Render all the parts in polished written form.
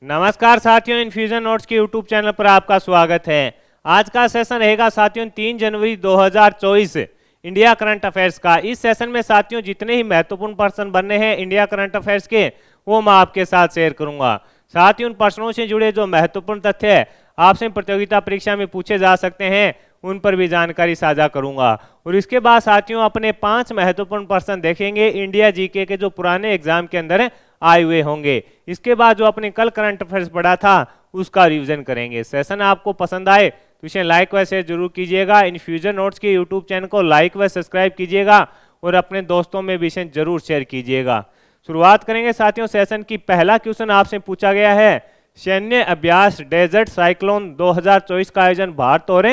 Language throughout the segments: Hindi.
नमस्कार साथियों, इन्फ्यूजन नोट्स के यूट्यूब चैनल पर आपका स्वागत है। आज का सेशन रहेगा साथियों 3 जनवरी 2024 इंडिया करंट अफेयर्स का। इस सेशन में साथियों जितने ही महत्वपूर्ण प्रश्न बनने हैं इंडिया करंट अफेयर्स के, वो मैं आपके साथ शेयर करूंगा। साथ ही उन प्रश्नों से जुड़े जो महत्वपूर्ण तथ्य है आपसे प्रतियोगिता परीक्षा में पूछे जा सकते हैं, उन पर भी जानकारी साझा करूंगा। और इसके बाद साथियों अपने 5 महत्वपूर्ण प्रश्न देखेंगे इंडिया जीके के जो पुराने एग्जाम के अंदर आए हुए होंगे। इसके बाद जो अपने कल करंट अफेयर्स पढ़ा था उसका रिवीजन करेंगे। सेशन आपको पसंद आए तो इसे लाइक व शेयर जरूर कीजिएगा। इन्फ्यूजन नोट्स के यूट्यूब चैनल को लाइक व सब्सक्राइब कीजिएगा और अपने दोस्तों में भी इसे जरूर शेयर कीजिएगा। शुरुआत करेंगे साथियों सेशन की। पहला क्वेश्चन आपसे पूछा गया है, सैन्य अभ्यास डेजर्ट साइक्लोन 2024 का आयोजन भारत और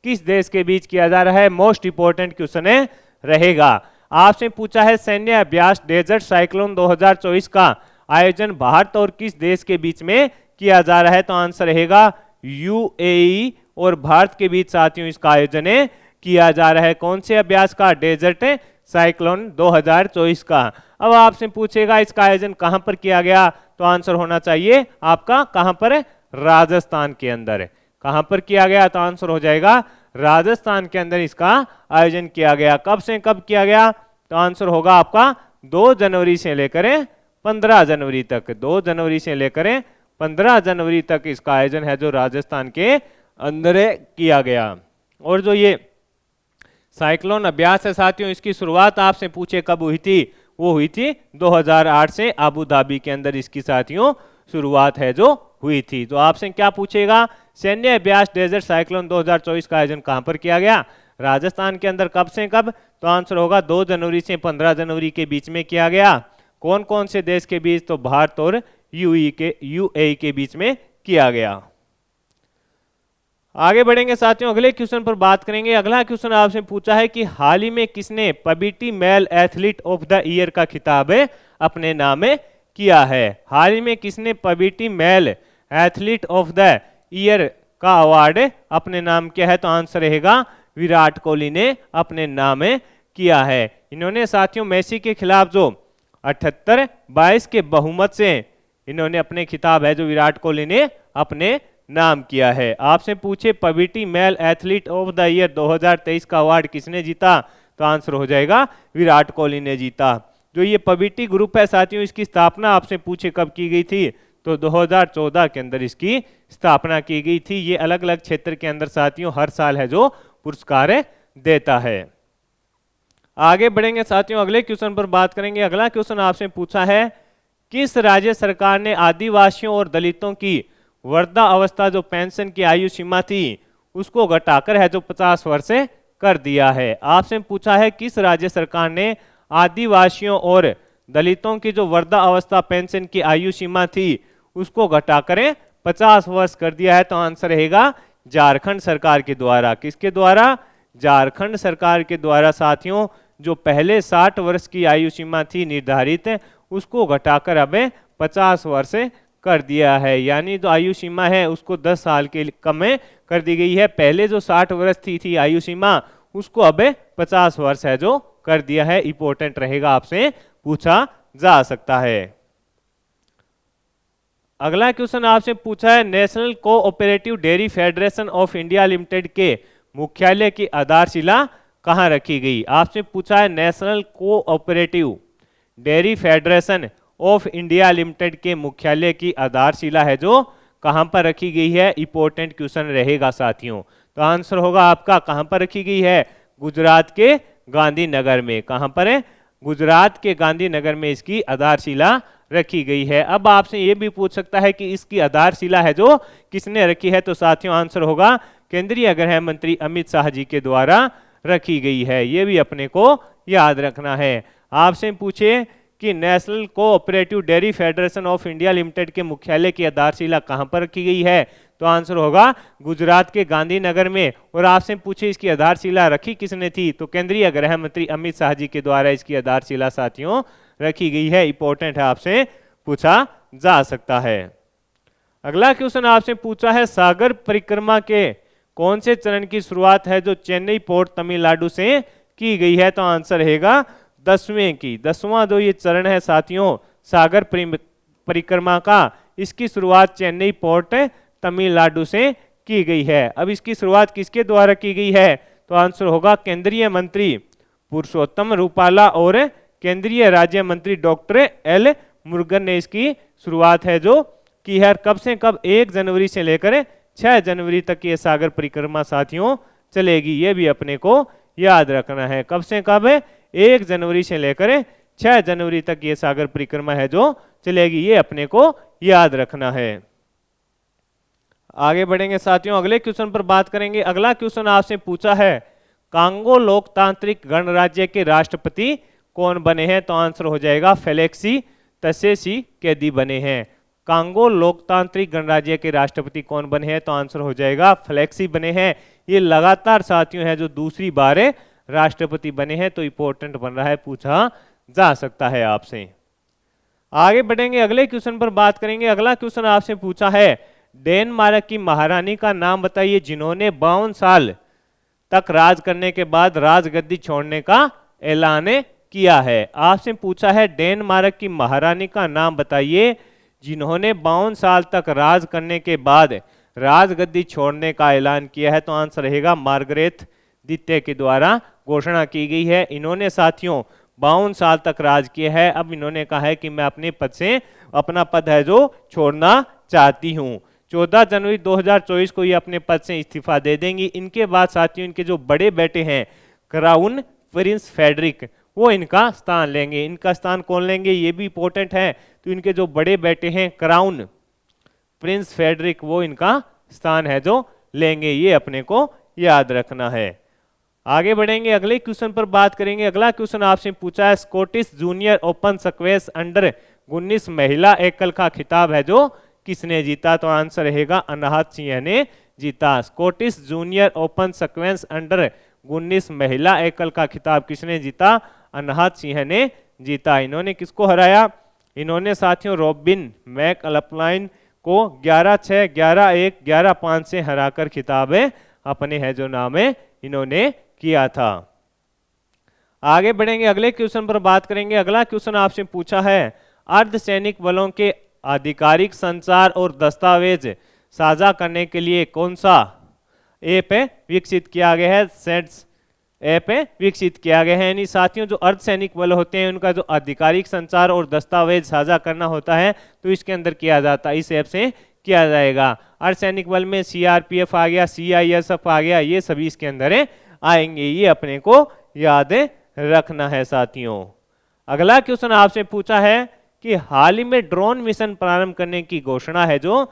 किस देश के बीच किया जा रहा है? मोस्ट इंपोर्टेंट क्वेश्चन है रहेगा। आपसे पूछा है सैन्य अभ्यास डेजर्ट साइक्लोन 2024 का आयोजन भारत और किस देश के बीच में किया जा रहा है? तो आंसर रहेगा यूएई और भारत के बीच साथियों इसका आयोजन किया जा रहा है। कौन से अभ्यास का? डेजर्ट साइक्लोन 2024 का। अब आपसे पूछेगा इसका आयोजन कहां पर किया गया? तो आंसर होना चाहिए आपका कहां पर? राजस्थान के अंदर। कहां पर किया गया? तो आंसर हो जाएगा राजस्थान के अंदर इसका आयोजन किया गया। कब से कब किया गया? तो आंसर होगा आपका 2 जनवरी से लेकर 15 जनवरी तक। 2 जनवरी से लेकर 15 जनवरी तक इसका आयोजन है जो राजस्थान के अंदर किया गया। और जो ये साइक्लोन अभ्यास है साथियों, इसकी शुरुआत आपसे पूछे कब हुई थी? वो हुई थी 2008 से अबू धाबी के अंदर इसकी साथियों शुरुआत है जो हुई थी। तो आपसे क्या पूछेगा? सैन्य अभ्यास डेजर्ट साइक्लोन 2024 का आयोजन कहां पर किया गया? राजस्थान के अंदर। कब से कब? तो आंसर होगा 2 जनवरी से 15 जनवरी के बीच में किया गया। कौन कौन से देश के बीच? तो भारत और यूएई के बीच में किया गया। आगे बढ़ेंगे साथियों, अगले क्वेश्चन पर बात करेंगे। अगला क्वेश्चन आपसे पूछा है कि हाल ही में किसने पबीटी male athlete of the year का खिताब अपने नाम किया है? हाल ही में किसने पबीटी male athlete of the year का अवार्ड अपने नाम किया है? तो आंसर रहेगा विराट कोहली ने अपने नाम किया है। इन्होंने साथियों मेसी के खिलाफ जो 78-22 के बहुमत से इन्होंने अपने खिताब है जो विराट कोहली ने अपने नाम किया है। आपसे पूछे पबीटी male athlete of the year 2023 का अवार्ड किसने जीता? तो आंसर हो जाएगा विराट कोहली ने जीता। जो ये पबीटी ग्रुप है साथियों, इसकी स्थापना आपसे पूछे कब की गई थी? तो 2014 के अंदर इसकी स्थापना की गई थी। ये अलग अलग क्षेत्र के अंदर साथियों हर साल है जो पुरस्कार देता है। आगे बढ़ेंगे साथियों, अगले क्वेश्चन पर बात करेंगे। अगला क्वेश्चन आपसे पूछा है, किस राज्य सरकार ने आदिवासियों और दलितों की वृद्धा अवस्था जो पेंशन की आयु सीमा थी उसको घटाकर है जो 50 वर्ष कर दिया है? आपसे पूछा है किस राज्य सरकार ने आदिवासियों और दलितों की जो वृद्धा अवस्था पेंशन की आयु सीमा थी उसको घटाकर 50 वर्ष कर दिया है? तो आंसर रहेगा झारखंड सरकार के द्वारा। किसके द्वारा? झारखंड सरकार के द्वारा साथियों जो पहले 60 वर्ष की आयु सीमा थी निर्धारित, उसको घटाकर अब 50 वर्ष कर दिया है। यानी जो आयु सीमा है उसको 10 साल के कम कर दी गई है। पहले जो 60 वर्ष थी आयु सीमा, उसको अब 50 वर्ष है जो कर दिया है। इंपॉर्टेंट रहेगा, आपसे पूछा जा सकता है। अगला क्वेश्चन आपसे पूछा है, national cooperative dairy federation of India limited के मुख्यालय की आधारशिला कहां रखी गई? आपसे पूछा है national cooperative dairy federation of India limited के मुख्यालय की आधारशिला है जो कहां पर रखी गई है? इंपॉर्टेंट क्वेश्चन रहेगा साथियों। तो आंसर होगा आपका कहां पर रखी गई है? गुजरात के गांधीनगर में। कहां पर है? गुजरात के गांधीनगर में इसकी आधारशिला रखी गई है। अब आपसे ये भी पूछ सकता है कि इसकी आधारशिला है जो किसने रखी है? तो साथियों आंसर होगा केंद्रीय गृह मंत्री अमित शाह जी के द्वारा रखी गई है। ये भी अपने को याद रखना है। आपसे पूछे कि national cooperative dairy federation of India limited के मुख्यालय की आधारशिला कहां पर रखी गई है? तो आंसर होगा गुजरात के गांधीनगर में। और आपसे पूछे इसकी आधारशिला रखी किसने थी? तो केंद्रीय गृह मंत्री अमित शाह जी के द्वारा इसकी आधारशिला साथियों रखी गई है। इंपॉर्टेंट है, आपसे पूछा जा सकता है। अगला क्वेश्चन आपसे पूछा है, सागर परिक्रमा के कौन से चरण की शुरुआत है जो चेन्नई पोर्ट तमिलनाडु से की गई है? तो आंसर रहेगा 10वें की। 10वां जो ये चरण है साथियों सागर परिक्रमा का, इसकी शुरुआत चेन्नई पोर्ट तमिलनाडु से की गई है। अब इसकी शुरुआत किसके द्वारा की गई है? तो आंसर होगा केंद्रीय मंत्री पुरुषोत्तम रूपाला और केंद्रीय राज्य मंत्री डॉक्टर एल मुरुगन ने इसकी शुरुआत है जो की है। कब से कब? 1 जनवरी से लेकर 6 जनवरी तक ये सागर परिक्रमा साथियों चलेगी। ये भी अपने को याद रखना है। कब से कब? 1 जनवरी से लेकर 6 जनवरी तक ये सागर परिक्रमा है जो चलेगी। ये अपने को याद रखना है। आगे बढ़ेंगे साथियों, अगले क्वेश्चन पर बात करेंगे। अगला क्वेश्चन आपसे पूछा है कांगो लोकतांत्रिक गणराज्य के राष्ट्रपति कौन बने हैं? तो आंसर हो जाएगा फेलिक्स त्शेसिकेदी बने हैं। कांगो लोकतांत्रिक गणराज्य के राष्ट्रपति कौन बने हैं? तो आंसर हो जाएगा फेलिक्स बने हैं। ये लगातार साथियों है जो दूसरी बार राष्ट्रपति बने हैं, तो इंपॉर्टेंट बन रहा है, पूछा जा सकता है आपसे। आगे बढ़ेंगे, अगले क्वेश्चन पर बात करेंगे। अगला क्वेश्चन आपसे पूछा है डेनमार्क की महारानी का नाम बताइए जिन्होंने 52 साल तक राज करने के बाद राजगद्दी छोड़ने का ऐलान किया है। आपसे पूछा है डेनमार्क की महारानी का नाम बताइए जिन्होंने 52 साल तक राज करने के बाद राजगद्दी छोड़ने का ऐलान किया है। तो आंसर रहेगा मार्गरेट द्वितीय के द्वारा घोषणा की गई है। इन्होंने साथियों 52 साल तक राज किया है। अब इन्होंने कहा है कि मैं अपने पद से अपना पद है जो छोड़ना चाहती हूँ। 14 जनवरी 2024 को ये अपने पद से इस्तीफा दे देंगी। इनके बाद साथियों इनके जो बड़े बेटे हैं क्राउन प्रिंस फेडरिक, वो इनका स्थान लेंगे। इनका स्थान कौन लेंगे ये भी इंपॉर्टेंट है। तो इनके जो बड़े बेटे हैं क्राउन प्रिंस फेडरिक, वो इनका स्थान है जो लेंगे। ये अपने को याद रखना है। आगे बढ़ेंगे, अगले क्वेश्चन पर बात करेंगे। अगला क्वेश्चन आपसे पूछा है Scottish junior open squash under 19 महिला एकल का खिताब है जो किसने जीता? तो आंसर रहेगा अनाहत सिंह ने जीता। Scottish junior open squash under 19 महिला एकल का खिताब किसने जीता? अनाहत सिंह ने जीता। इन्होंने किसको हराया? इन्होंने साथियों रॉबिन मैकअल्पाइन को 11-6, 11-1, 11-5 से हराकर खिताब अपने है जो नाम है इन्होंने किया था। आगे बढ़ेंगे, अगले क्वेश्चन पर बात करेंगे। अगला क्वेश्चन आपसे पूछा है अर्धसैनिक बलों के आधिकारिक संचार और दस्तावेज साझा करने के लिए कौन सा ऐप विकसित किया गया है? सेट्स ऐप विकसित किया गया है। यानी साथियों जो अर्धसैनिक बल होते हैं उनका जो आधिकारिक संचार और दस्तावेज साझा करना होता है तो इसके अंदर किया जाता है, इस ऐप से किया जाएगा। अर्धसैनिक बल में सीआरपीएफ आ गया, सीआईएसएफ आ गया, ये सभी इसके अंदर आएंगे। ये अपने को याद रखना है साथियों। अगला क्वेश्चन आपसे पूछा है कि हाल ही में ड्रोन मिशन प्रारंभ करने की घोषणा है जो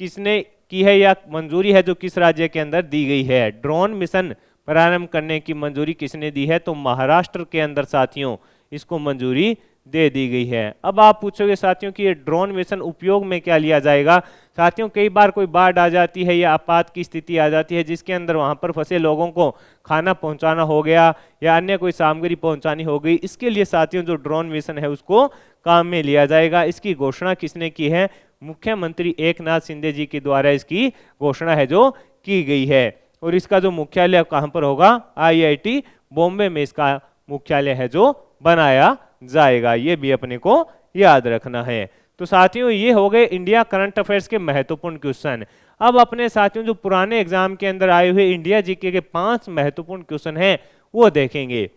किसने की है या मंजूरी है जो किस राज्य के अंदर दी गई है? ड्रोन मिशन प्रारंभ करने की मंजूरी किसने दी है? तो महाराष्ट्र के अंदर साथियों इसको मंजूरी दे दी गई है। अब आप पूछोगे साथियों कि ये ड्रोन मिशन उपयोग में क्या लिया जाएगा? साथियों कई बार कोई बाढ़ आ जाती है या आपात की स्थिति आ जाती है जिसके अंदर वहां पर फंसे लोगों को खाना पहुंचाना हो गया या अन्य कोई सामग्री पहुंचानी हो गई, इसके लिए साथियों जो ड्रोन मिशन है उसको काम में लिया जाएगा। इसकी घोषणा किसने की है? मुख्यमंत्री एकनाथ शिंदे जी के द्वारा इसकी घोषणा है जो की गई है। और इसका जो मुख्यालय कहां पर होगा? आईआईटी बॉम्बे में इसका मुख्यालय है जो बनाया जाएगा। ये भी अपने को याद रखना है। तो साथियों ये हो गए इंडिया करंट अफेयर्स के महत्वपूर्ण क्वेश्चन। अब अपने साथियों जो पुराने एग्जाम के अंदर आए हुए इंडिया जीके के 5 महत्वपूर्ण क्वेश्चन हैं वो देखेंगे।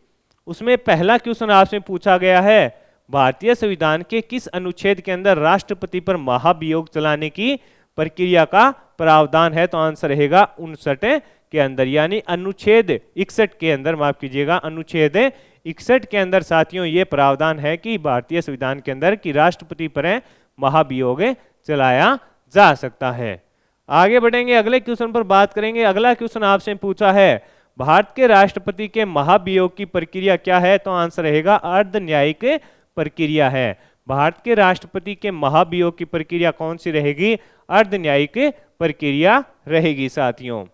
उसमें पहला क्वेश्चन आपसे पूछा गया है भारतीय संविधान के किस अनुच्छेद के अंदर राष्ट्रपति पर महाभियोग चलाने की प्रक्रिया का प्रावधान है? तो आंसर रहेगा 59 के अंदर, यानी अनुच्छेद 61 के अंदर, माफ कीजिएगा अनुच्छेद 61 के अंदर साथियों ये प्रावधान है कि भारतीय संविधान के अंदर कि राष्ट्रपति पर महाभियोग चलाया जा सकता है। आगे बढ़ेंगे, अगले क्वेश्चन पर बात करेंगे। अगला क्वेश्चन आपसे पूछा है भारत के राष्ट्रपति के महाभियोग की प्रक्रिया क्या है? तो आंसर रहेगा अर्ध न्यायिक प्रक्रिया है। भारत के राष्ट्रपति के महाभियोग की प्रक्रिया कौन सी रहेगी? अर्ध न्यायिक प्रक्रिया रहेगी साथियों।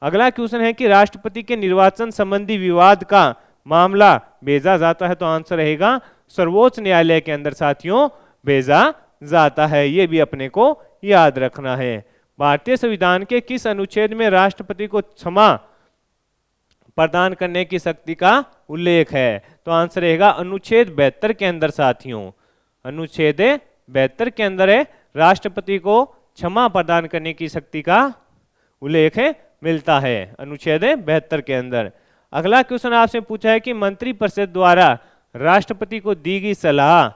अगला क्वेश्चन है कि राष्ट्रपति के निर्वाचन संबंधी विवाद का मामला भेजा जाता है? तो आंसर रहेगा सर्वोच्च न्यायालय के अंदर साथियों भेजा जाता है। ये भी अपने को याद रखना है। भारतीय संविधान के किस अनुच्छेद में राष्ट्रपति को क्षमा प्रदान करने की शक्ति का उल्लेख है? तो आंसर रहेगा अनुच्छेद 72 के अंदर साथियों। अनुच्छेद 72 के अंदर है राष्ट्रपति को क्षमा प्रदान करने की शक्ति का उल्लेख मिलता है अनुच्छेद 72 के अंदर। अगला क्वेश्चन आपसे पूछा है कि मंत्रिपरिषद द्वारा राष्ट्रपति को दी गई सलाह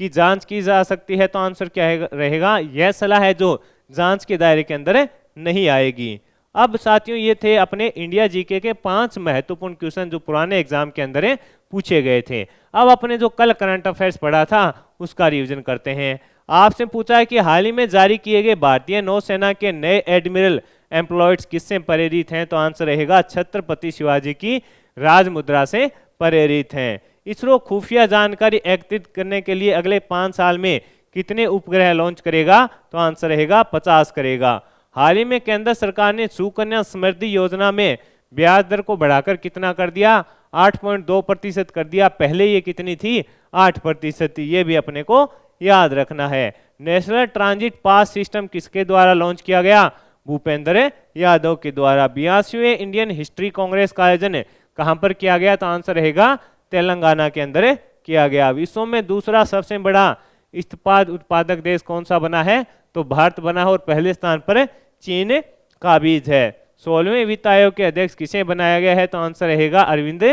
की जांच की जा सकती है, तो आंसर क्या रहेगा? यह सलाह है जो जांच के दायरे के अंदर नहीं आएगी। अब साथियों ये थे अपने इंडिया जीके के 5 महत्वपूर्ण क्वेश्चन जो पुराने एग्जाम के अंदर पूछे गए थे। अब अपने जो कल करंट अफेयर्स पढ़ा था उसका रिवीजन करते हैं। आपसे पूछा है कि हाल ही में जारी किए गए भारतीय नौसेना के नए एडमिरल एम्प्लॉयड्स किससे प्रेरित हैं, तो आंसर रहेगा छत्रपति शिवाजी की राजमुद्रा से प्रेरित हैं। इसरो खुफिया जानकारी एकत्रित करने के लिए अगले 5 साल में कितने उपग्रह लॉन्च करेगा, तो आंसर रहेगा 50 करेगा। हाल ही में केंद्र सरकार ने सुकन्या समृद्धि योजना में ब्याज दर को बढ़ाकर कितना कर दिया? 8.2% कर दिया। पहले ये कितनी थी? 8% थी। ये भी अपने को याद रखना है। नेशनल ट्रांजिट पास सिस्टम किसके द्वारा लॉन्च किया गया? भूपेंद्र यादव के द्वारा। 82वें इंडियन हिस्ट्री कांग्रेस का आयोजन कहां पर किया गया, तो आंसर रहेगा तेलंगाना के अंदर किया गया। विश्व में दूसरा सबसे बड़ा इस्पात उत्पादक देश कौन सा बना है, तो भारत बना है और पहले स्थान पर चीन का बीज है। 16वें वित्त आयोग के अध्यक्ष किसे बनाया गया है, तो आंसर रहेगा अरविंद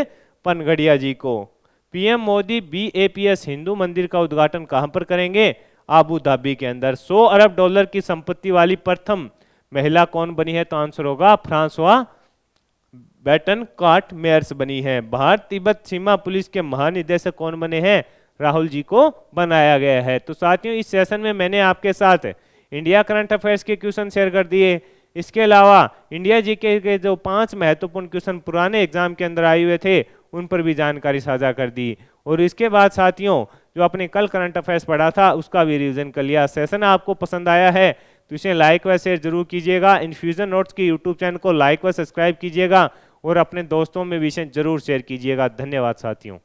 पनगड़िया जी को। पीएम मोदी BAPS हिंदू मंदिर का उद्घाटन कहां पर करेंगे? आबू धाबी के अंदर। 100 अरब डॉलर की संपत्ति वाली प्रथम महिला कौन बनी है, तो आंसर होगा फ्रांसवा बैटन कार्ट मेयर्स बनी है। भारत तिब्बत सीमा पुलिस के महानिदेशक कौन बने हैं? राहुल जी को बनाया गया है। तो साथियों इस सेशन में मैंने आपके साथ इंडिया करंट अफेयर्स के क्वेश्चन शेयर कर दिए। इसके अलावा इंडिया जीके के जो 5 महत्वपूर्ण क्वेश्चन पुराने एग्जाम के अंदर आए हुए थे उन पर भी जानकारी साझा कर दी। और इसके बाद साथियों जो अपने कल करंट अफेयर्स पढ़ा था उसका भी रिवीजन कर लिया। सेशन आपको पसंद आया है तो इसे लाइक व शेयर जरूर कीजिएगा। इन्फ्यूजन नोट्स के यूट्यूब चैनल को लाइक व सब्सक्राइब कीजिएगा और अपने दोस्तों में भी इसे जरूर शेयर कीजिएगा। धन्यवाद साथियों।